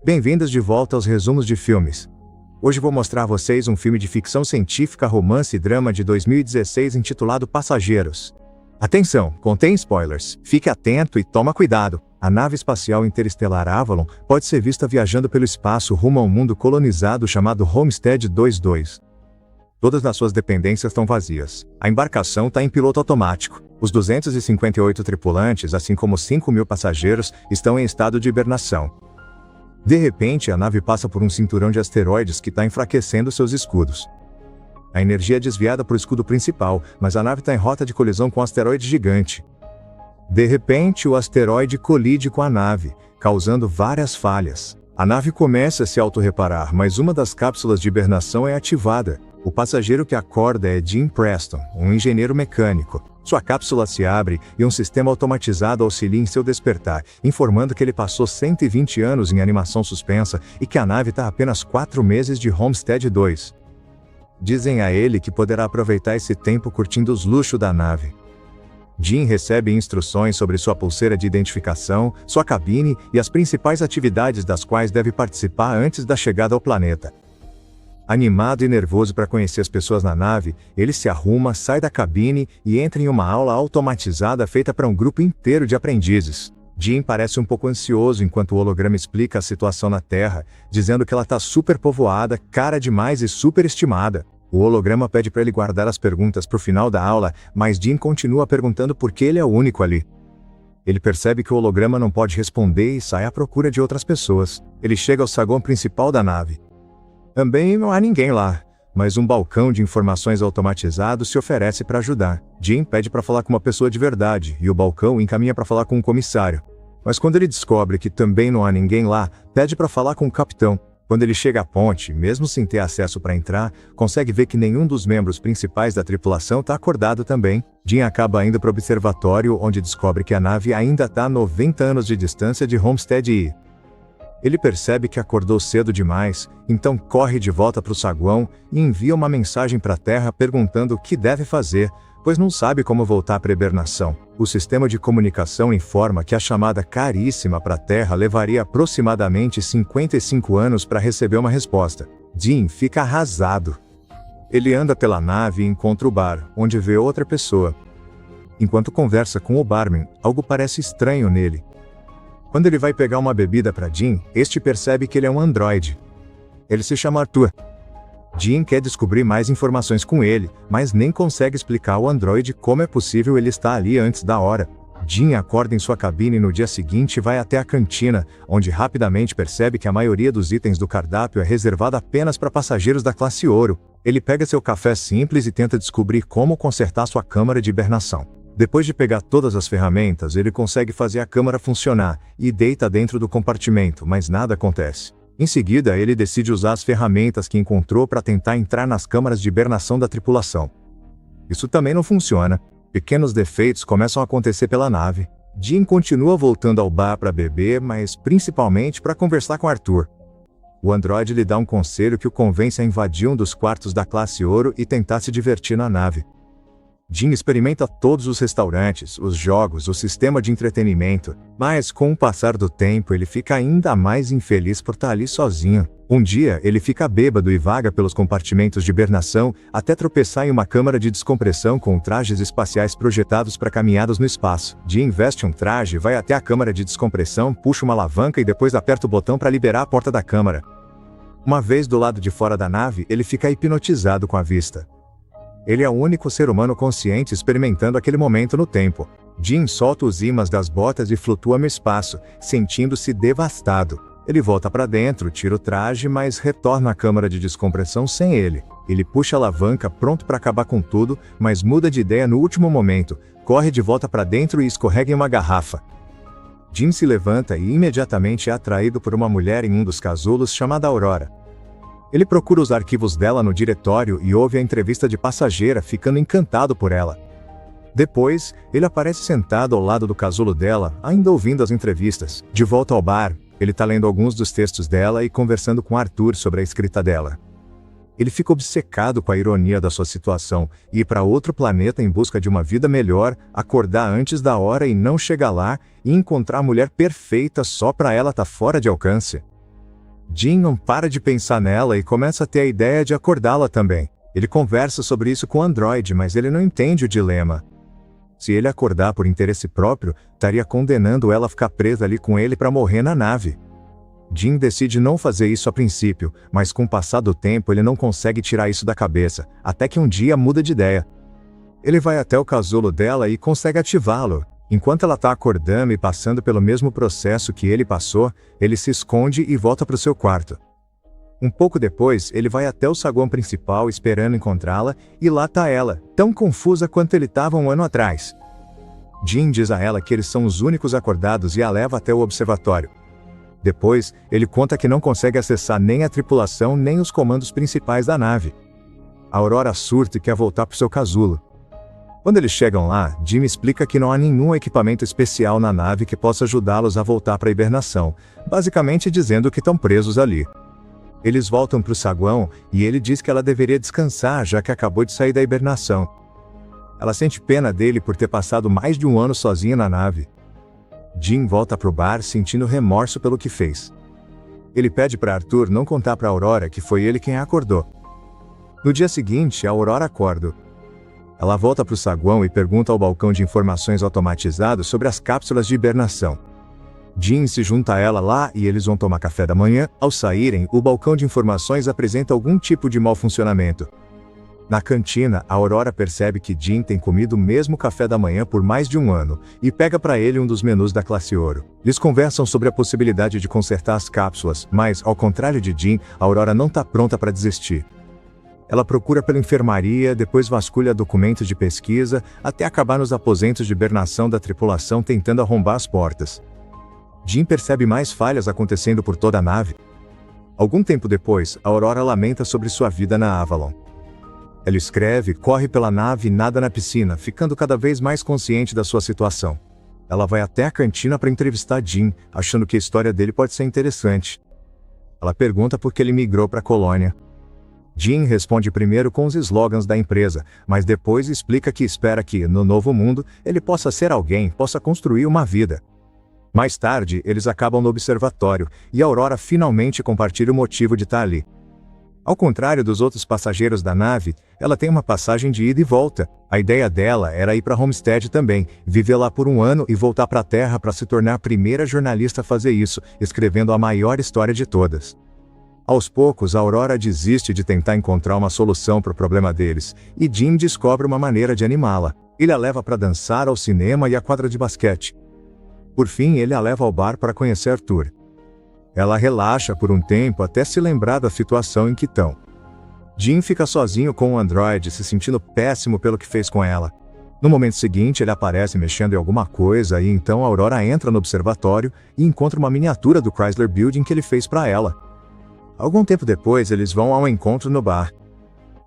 Bem-vindos de volta aos resumos de filmes. Hoje vou mostrar a vocês um filme de ficção científica, romance e drama de 2016 intitulado Passageiros. Atenção, contém spoilers. Fique atento e toma cuidado. A nave espacial interestelar Avalon pode ser vista viajando pelo espaço rumo a um mundo colonizado chamado Homestead 22. Todas as suas dependências estão vazias. A embarcação está em piloto automático. Os 258 tripulantes, assim como 5.000 passageiros, estão em estado de hibernação. De repente, a nave passa por um cinturão de asteroides que está enfraquecendo seus escudos. A energia é desviada para o escudo principal, mas a nave está em rota de colisão com um asteroide gigante. De repente, o asteroide colide com a nave, causando várias falhas. A nave começa a se autorreparar, mas uma das cápsulas de hibernação é ativada. O passageiro que acorda é Jim Preston, um engenheiro mecânico. Sua cápsula se abre e um sistema automatizado auxilia em seu despertar, informando que ele passou 120 anos em animação suspensa e que a nave está a apenas 4 meses de Homestead 2. Dizem a ele que poderá aproveitar esse tempo curtindo os luxos da nave. Jim recebe instruções sobre sua pulseira de identificação, sua cabine e as principais atividades das quais deve participar antes da chegada ao planeta. Animado e nervoso para conhecer as pessoas na nave, ele se arruma, sai da cabine e entra em uma aula automatizada feita para um grupo inteiro de aprendizes. Jim parece um pouco ansioso enquanto o holograma explica a situação na Terra, dizendo que ela está superpovoada, cara demais e superestimada. O holograma pede para ele guardar as perguntas para o final da aula, mas Jim continua perguntando por que ele é o único ali. Ele percebe que o holograma não pode responder e sai à procura de outras pessoas. Ele chega ao saguão principal da nave. Também não há ninguém lá, mas um balcão de informações automatizado se oferece para ajudar. Jim pede para falar com uma pessoa de verdade, e o balcão encaminha para falar com um comissário. Mas quando ele descobre que também não há ninguém lá, pede para falar com o capitão. Quando ele chega à ponte, mesmo sem ter acesso para entrar, consegue ver que nenhum dos membros principais da tripulação está acordado também. Jim acaba indo para o observatório, onde descobre que a nave ainda está a 90 anos de distância de Homestead I. Ele percebe que acordou cedo demais, então corre de volta para o saguão e envia uma mensagem para a Terra perguntando o que deve fazer, pois não sabe como voltar para a hibernação. O sistema de comunicação informa que a chamada caríssima para a Terra levaria aproximadamente 55 anos para receber uma resposta. Jim fica arrasado. Ele anda pela nave e encontra o bar, onde vê outra pessoa. Enquanto conversa com o barman, algo parece estranho nele. Quando ele vai pegar uma bebida para Jim, este percebe que ele é um androide. Ele se chama Arthur. Jim quer descobrir mais informações com ele, mas nem consegue explicar ao androide como é possível ele estar ali antes da hora. Jim acorda em sua cabine no dia seguinte e vai até a cantina, onde rapidamente percebe que a maioria dos itens do cardápio é reservada apenas para passageiros da classe ouro. Ele pega seu café simples e tenta descobrir como consertar sua câmara de hibernação. Depois de pegar todas as ferramentas, ele consegue fazer a câmara funcionar e deita dentro do compartimento, mas nada acontece. Em seguida, ele decide usar as ferramentas que encontrou para tentar entrar nas câmaras de hibernação da tripulação. Isso também não funciona. Pequenos defeitos começam a acontecer pela nave. Jim continua voltando ao bar para beber, mas principalmente para conversar com Arthur. O androide lhe dá um conselho que o convence a invadir um dos quartos da classe ouro e tentar se divertir na nave. Jim experimenta todos os restaurantes, os jogos, o sistema de entretenimento, mas com o passar do tempo ele fica ainda mais infeliz por estar ali sozinho. Um dia, ele fica bêbado e vaga pelos compartimentos de hibernação até tropeçar em uma câmara de descompressão com trajes espaciais projetados para caminhadas no espaço. Jim veste um traje, vai até a câmara de descompressão, puxa uma alavanca e depois aperta o botão para liberar a porta da câmara. Uma vez do lado de fora da nave, ele fica hipnotizado com a vista. Ele é o único ser humano consciente experimentando aquele momento no tempo. Jim solta os ímãs das botas e flutua no espaço, sentindo-se devastado. Ele volta para dentro, tira o traje, mas retorna à câmara de descompressão sem ele. Ele puxa a alavanca pronto para acabar com tudo, mas muda de ideia no último momento, corre de volta para dentro e escorrega em uma garrafa. Jim se levanta e imediatamente é atraído por uma mulher em um dos casulos chamada Aurora. Ele procura os arquivos dela no diretório e ouve a entrevista de passageira, ficando encantado por ela. Depois, ele aparece sentado ao lado do casulo dela, ainda ouvindo as entrevistas. De volta ao bar, ele está lendo alguns dos textos dela e conversando com Arthur sobre a escrita dela. Ele fica obcecado com a ironia da sua situação, ir para outro planeta em busca de uma vida melhor, acordar antes da hora e não chegar lá, e encontrar a mulher perfeita só para ela estar fora de alcance. Jim não para de pensar nela e começa a ter a ideia de acordá-la também. Ele conversa sobre isso com o androide, mas ele não entende o dilema. Se ele acordar por interesse próprio, estaria condenando ela a ficar presa ali com ele para morrer na nave. Jim decide não fazer isso a princípio, mas com o passar do tempo ele não consegue tirar isso da cabeça, até que um dia muda de ideia. Ele vai até o casulo dela e consegue ativá-lo. Enquanto ela está acordando e passando pelo mesmo processo que ele passou, ele se esconde e volta para o seu quarto. Um pouco depois, ele vai até o saguão principal esperando encontrá-la, e lá está ela, tão confusa quanto ele estava um ano atrás. Jim diz a ela que eles são os únicos acordados e a leva até o observatório. Depois, ele conta que não consegue acessar nem a tripulação nem os comandos principais da nave. A Aurora surta e quer voltar para o seu casulo. Quando eles chegam lá, Jim explica que não há nenhum equipamento especial na nave que possa ajudá-los a voltar para a hibernação, basicamente dizendo que estão presos ali. Eles voltam para o saguão e ele diz que ela deveria descansar já que acabou de sair da hibernação. Ela sente pena dele por ter passado mais de um ano sozinha na nave. Jim volta para o bar sentindo remorso pelo que fez. Ele pede para Arthur não contar para Aurora que foi ele quem a acordou. No dia seguinte, a Aurora acorda. Ela volta para o saguão e pergunta ao balcão de informações automatizado sobre as cápsulas de hibernação. Jim se junta a ela lá e eles vão tomar café da manhã. Ao saírem, o balcão de informações apresenta algum tipo de mau funcionamento. Na cantina, a Aurora percebe que Jim tem comido o mesmo café da manhã por mais de um ano, e pega para ele um dos menus da classe ouro. Eles conversam sobre a possibilidade de consertar as cápsulas, mas, ao contrário de Jim, a Aurora não está pronta para desistir. Ela procura pela enfermaria, depois vasculha documentos de pesquisa, até acabar nos aposentos de hibernação da tripulação tentando arrombar as portas. Jim percebe mais falhas acontecendo por toda a nave. Algum tempo depois, a Aurora lamenta sobre sua vida na Avalon. Ela escreve, corre pela nave e nada na piscina, ficando cada vez mais consciente da sua situação. Ela vai até a cantina para entrevistar Jim, achando que a história dele pode ser interessante. Ela pergunta por que ele migrou para a colônia. Jim responde primeiro com os slogans da empresa, mas depois explica que espera que, no novo mundo, ele possa ser alguém, possa construir uma vida. Mais tarde, eles acabam no observatório, e a Aurora finalmente compartilha o motivo de estar ali. Ao contrário dos outros passageiros da nave, ela tem uma passagem de ida e volta. A ideia dela era ir para Homestead também, viver lá por um ano e voltar para a Terra para se tornar a primeira jornalista a fazer isso, escrevendo a maior história de todas. Aos poucos, a Aurora desiste de tentar encontrar uma solução para o problema deles, e Jim descobre uma maneira de animá-la. Ele a leva para dançar, ao cinema e à quadra de basquete. Por fim, ele a leva ao bar para conhecer Arthur. Ela relaxa por um tempo até se lembrar da situação em que estão. Jim fica sozinho com o androide, se sentindo péssimo pelo que fez com ela. No momento seguinte, ele aparece mexendo em alguma coisa e então a Aurora entra no observatório e encontra uma miniatura do Chrysler Building que ele fez para ela. Algum tempo depois, eles vão ao encontro no bar.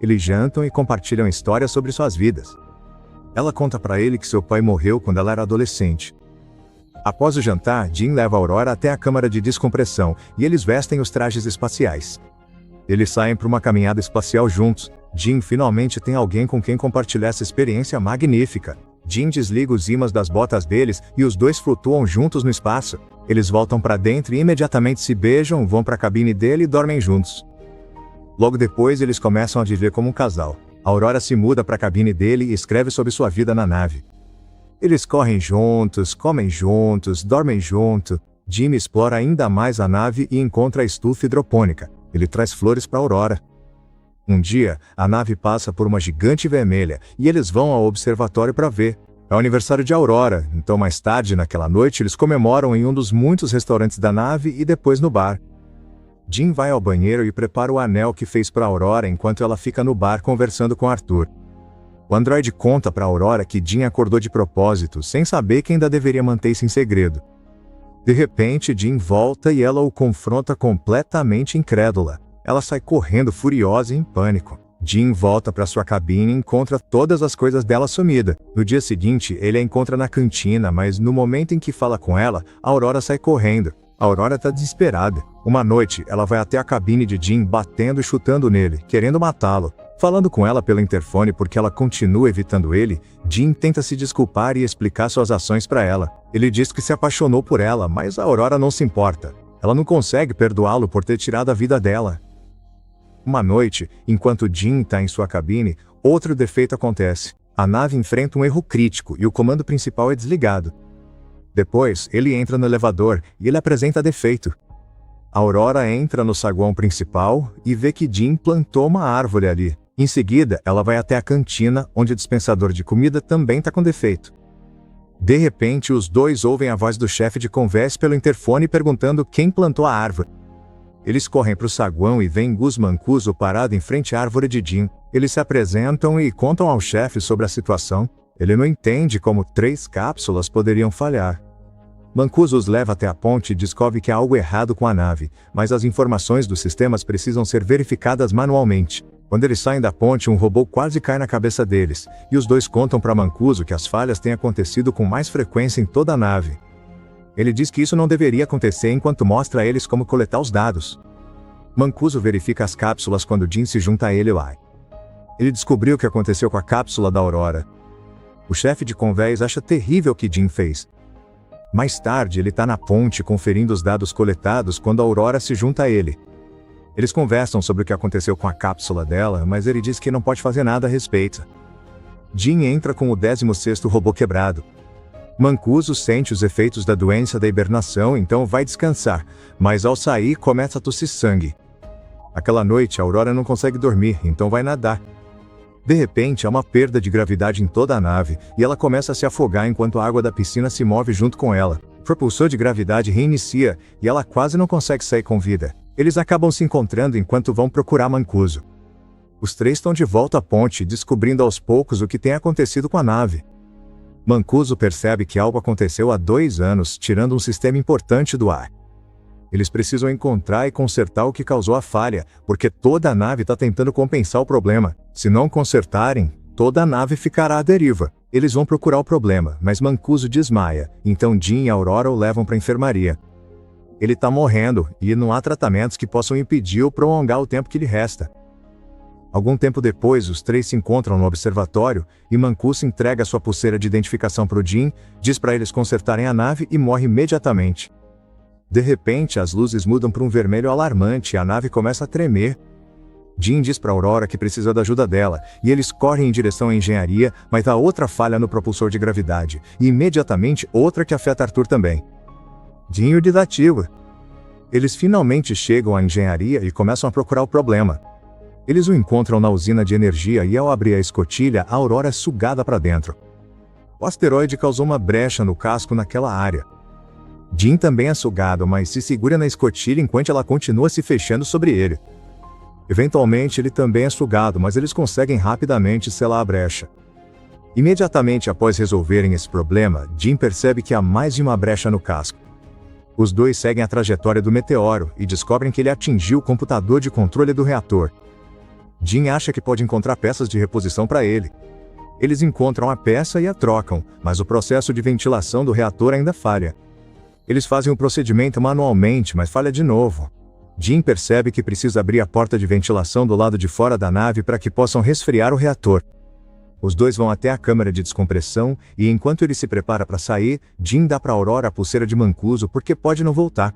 Eles jantam e compartilham histórias sobre suas vidas. Ela conta para ele que seu pai morreu quando ela era adolescente. Após o jantar, Jim leva a Aurora até a câmara de descompressão e eles vestem os trajes espaciais. Eles saem para uma caminhada espacial juntos. Jim finalmente tem alguém com quem compartilhar essa experiência magnífica. Jim desliga os ímãs das botas deles e os dois flutuam juntos no espaço. Eles voltam para dentro e imediatamente se beijam, vão para a cabine dele e dormem juntos. Logo depois, eles começam a viver como um casal. A Aurora se muda para a cabine dele e escreve sobre sua vida na nave. Eles correm juntos, comem juntos, dormem junto. Jim explora ainda mais a nave e encontra a estufa hidropônica. Ele traz flores para Aurora. Um dia, a nave passa por uma gigante vermelha e eles vão ao observatório para ver. É o aniversário de Aurora, então mais tarde naquela noite eles comemoram em um dos muitos restaurantes da nave e depois no bar. Jim vai ao banheiro e prepara o anel que fez para Aurora enquanto ela fica no bar conversando com Arthur. O androide conta para Aurora que Jim acordou de propósito, sem saber que ainda deveria manter isso em segredo. De repente, Jim volta e ela o confronta completamente incrédula. Ela sai correndo furiosa e em pânico. Jim volta para sua cabine e encontra todas as coisas dela sumida. No dia seguinte, ele a encontra na cantina, mas no momento em que fala com ela, a Aurora sai correndo. A Aurora está desesperada. Uma noite, ela vai até a cabine de Jim, batendo e chutando nele, querendo matá-lo. Falando com ela pelo interfone porque ela continua evitando ele, Jim tenta se desculpar e explicar suas ações para ela. Ele diz que se apaixonou por ela, mas a Aurora não se importa. Ela não consegue perdoá-lo por ter tirado a vida dela. Uma noite, enquanto Jin está em sua cabine, outro defeito acontece. A nave enfrenta um erro crítico e o comando principal é desligado. Depois, ele entra no elevador e ele apresenta defeito. A Aurora entra no saguão principal e vê que Jin plantou uma árvore ali. Em seguida, ela vai até a cantina, onde o dispensador de comida também está com defeito. De repente, os dois ouvem a voz do chefe de convés pelo interfone perguntando quem plantou a árvore. Eles correm para o saguão e veem Gus Mancuso parado em frente à árvore de Jin. Eles se apresentam e contam ao chefe sobre a situação. Ele não entende como 3 cápsulas poderiam falhar. Mancuso os leva até a ponte e descobre que há algo errado com a nave, mas as informações dos sistemas precisam ser verificadas manualmente. Quando eles saem da ponte, um robô quase cai na cabeça deles, e os dois contam para Mancuso que as falhas têm acontecido com mais frequência em toda a nave. Ele diz que isso não deveria acontecer enquanto mostra a eles como coletar os dados. Mancuso verifica as cápsulas quando Jin se junta a ele lá. Ele descobriu o que aconteceu com a cápsula da Aurora. O chefe de convés acha terrível o que Jin fez. Mais tarde, ele está na ponte conferindo os dados coletados quando a Aurora se junta a ele. Eles conversam sobre o que aconteceu com a cápsula dela, mas ele diz que não pode fazer nada a respeito. Jin entra com o 16º robô quebrado. Mancuso sente os efeitos da doença da hibernação, então vai descansar, mas ao sair começa a tossir sangue. Aquela noite, a Aurora não consegue dormir, então vai nadar. De repente, há uma perda de gravidade em toda a nave, e ela começa a se afogar enquanto a água da piscina se move junto com ela. O propulsor de gravidade reinicia, e ela quase não consegue sair com vida. Eles acabam se encontrando enquanto vão procurar Mancuso. Os 3 estão de volta à ponte, descobrindo aos poucos o que tem acontecido com a nave. Mancuso percebe que algo aconteceu há 2 anos, tirando um sistema importante do ar. Eles precisam encontrar e consertar o que causou a falha, porque toda a nave está tentando compensar o problema. Se não consertarem, toda a nave ficará à deriva. Eles vão procurar o problema, mas Mancuso desmaia, então Jin e Aurora o levam para a enfermaria. Ele está morrendo, e não há tratamentos que possam impedir ou prolongar o tempo que lhe resta. Algum tempo depois, os 3 se encontram no observatório, e Mancuso entrega sua pulseira de identificação para o Jin, diz para eles consertarem a nave e morre imediatamente. De repente, as luzes mudam para um vermelho alarmante e a nave começa a tremer. Jin diz para Aurora que precisa da ajuda dela, e eles correm em direção à engenharia, mas há outra falha no propulsor de gravidade, e imediatamente outra que afeta Arthur também. Jin o desativa. Eles finalmente chegam à engenharia e começam a procurar o problema. Eles o encontram na usina de energia e ao abrir a escotilha, a Aurora é sugada para dentro. O asteroide causou uma brecha no casco naquela área. Jin também é sugado, mas se segura na escotilha enquanto ela continua se fechando sobre ele. Eventualmente ele também é sugado, mas eles conseguem rapidamente selar a brecha. Imediatamente após resolverem esse problema, Jin percebe que há mais de uma brecha no casco. Os dois seguem a trajetória do meteoro e descobrem que ele atingiu o computador de controle do reator. Jin acha que pode encontrar peças de reposição para ele. Eles encontram a peça e a trocam, mas o processo de ventilação do reator ainda falha. Eles fazem o procedimento manualmente, mas falha de novo. Jin percebe que precisa abrir a porta de ventilação do lado de fora da nave para que possam resfriar o reator. Os dois vão até a câmara de descompressão e enquanto ele se prepara para sair, Jin dá para Aurora a pulseira de Mancuso porque pode não voltar.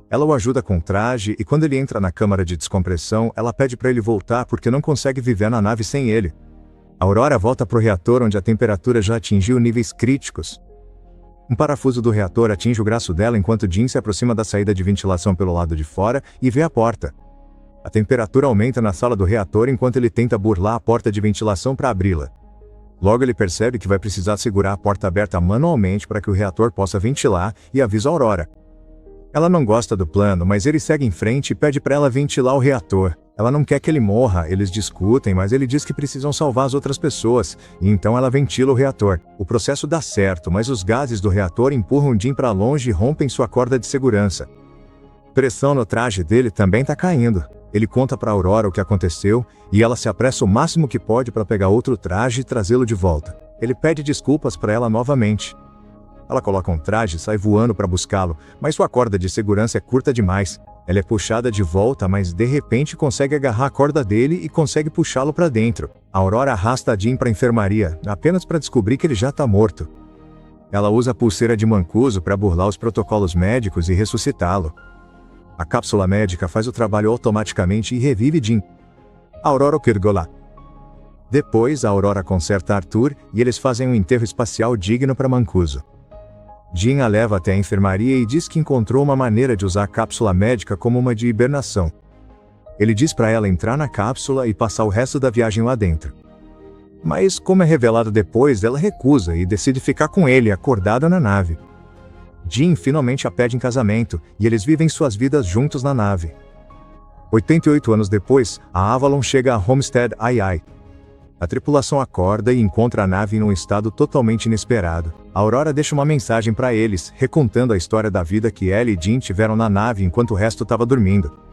Ela o ajuda com o traje e quando ele entra na câmara de descompressão, ela pede para ele voltar porque não consegue viver na nave sem ele. A Aurora volta para o reator onde a temperatura já atingiu níveis críticos. Um parafuso do reator atinge o braço dela enquanto Jin se aproxima da saída de ventilação pelo lado de fora e vê a porta. A temperatura aumenta na sala do reator enquanto ele tenta burlar a porta de ventilação para abri-la. Logo ele percebe que vai precisar segurar a porta aberta manualmente para que o reator possa ventilar e avisa a Aurora. Ela não gosta do plano, mas ele segue em frente e pede para ela ventilar o reator. Ela não quer que ele morra, eles discutem, mas ele diz que precisam salvar as outras pessoas, e então ela ventila o reator. O processo dá certo, mas os gases do reator empurram Jin para longe e rompem sua corda de segurança. Pressão no traje dele também está caindo. Ele conta para Aurora o que aconteceu, e ela se apressa o máximo que pode para pegar outro traje e trazê-lo de volta. Ele pede desculpas para ela novamente. Ela coloca um traje e sai voando para buscá-lo, mas sua corda de segurança é curta demais. Ela é puxada de volta, mas de repente consegue agarrar a corda dele e consegue puxá-lo para dentro. A Aurora arrasta a Jin para a enfermaria, apenas para descobrir que ele já está morto. Ela usa a pulseira de Mancuso para burlar os protocolos médicos e ressuscitá-lo. A cápsula médica faz o trabalho automaticamente e revive Jean. Aurora Kirgola. Depois, a Aurora conserta Arthur e eles fazem um enterro espacial digno para Mancuso. Jean a leva até a enfermaria e diz que encontrou uma maneira de usar a cápsula médica como uma de hibernação. Ele diz para ela entrar na cápsula e passar o resto da viagem lá dentro. Mas, como é revelado depois, ela recusa e decide ficar com ele, acordada na nave. Jean finalmente a pede em casamento, e eles vivem suas vidas juntos na nave. 88 anos depois, a Avalon chega a Homestead II. A tripulação acorda e encontra a nave em um estado totalmente inesperado. A Aurora deixa uma mensagem para eles, recontando a história da vida que ela e Jean tiveram na nave enquanto o resto estava dormindo.